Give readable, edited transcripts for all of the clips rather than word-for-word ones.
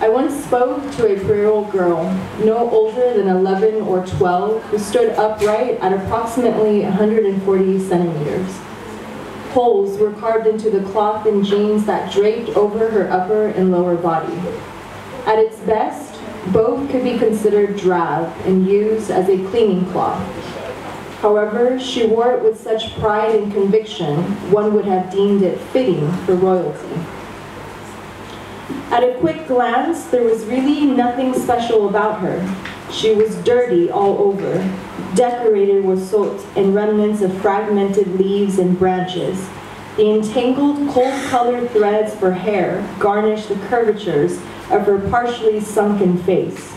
I once spoke to a 4-year-old girl, no older than 11 or 12, who stood upright at approximately 140 centimeters. Holes were carved into the cloth and jeans that draped over her upper and lower body. At its best, both could be considered drab and used as a cleaning cloth. However, she wore it with such pride and conviction, one would have deemed it fitting for royalty. At a quick glance, there was really nothing special about her. She was dirty all over, decorated with soot and remnants of fragmented leaves and branches. The entangled, cold-colored threads for hair garnished the curvatures of her partially sunken face.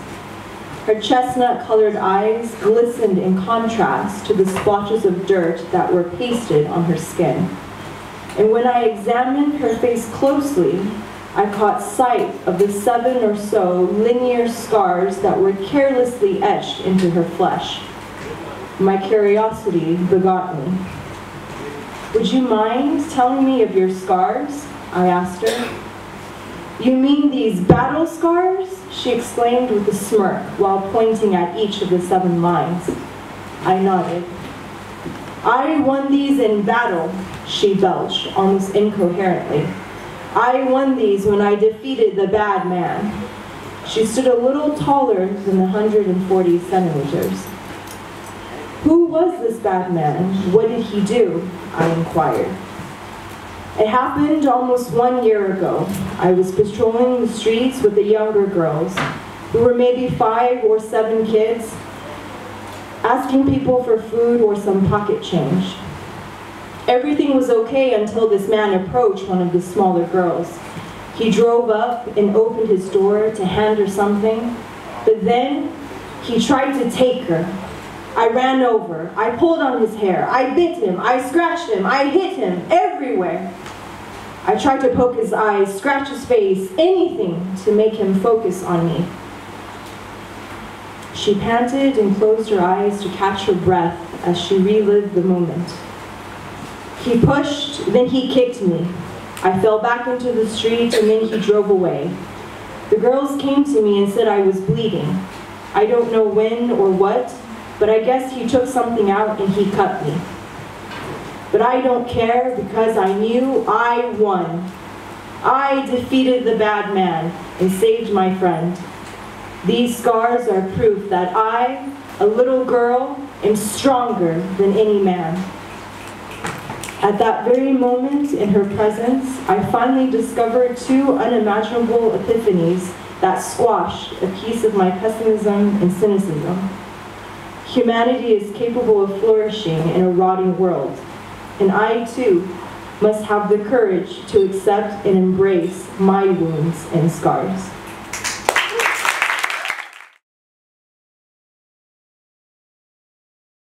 Her chestnut-colored eyes glistened in contrast to the splotches of dirt that were pasted on her skin. And when I examined her face closely, I caught sight of the 7 or so linear scars that were carelessly etched into her flesh. My curiosity begot me. "Would you mind telling me of your scars?" I asked her. "You mean these battle scars?" she exclaimed with a smirk while pointing at each of the 7 lines. I nodded. "I won these in battle," she belched almost incoherently. "I won these when I defeated the bad man." She stood a little taller than the 140 centimeters. "Who was this bad man? What did he do?" I inquired. "It happened almost 1 year ago. I was patrolling the streets with the younger girls. We were maybe 5 or 7 kids, asking people for food or some pocket change. Everything was okay until this man approached one of the smaller girls. He drove up and opened his door to hand her something, but then he tried to take her. I ran over, I pulled on his hair, I bit him, I scratched him, I hit him, everywhere. I tried to poke his eyes, scratch his face, anything to make him focus on me." She panted and closed her eyes to catch her breath as she relived the moment. "He pushed, then he kicked me. I fell back into the street and then he drove away. The girls came to me and said I was bleeding. I don't know when or what, but I guess he took something out and he cut me. But I don't care because I knew I won. I defeated the bad man and saved my friend. These scars are proof that I, a little girl, am stronger than any man." At that very moment in her presence, I finally discovered 2 unimaginable epiphanies that squashed a piece of my pessimism and cynicism. Humanity is capable of flourishing in a rotting world, and I too must have the courage to accept and embrace my wounds and scars.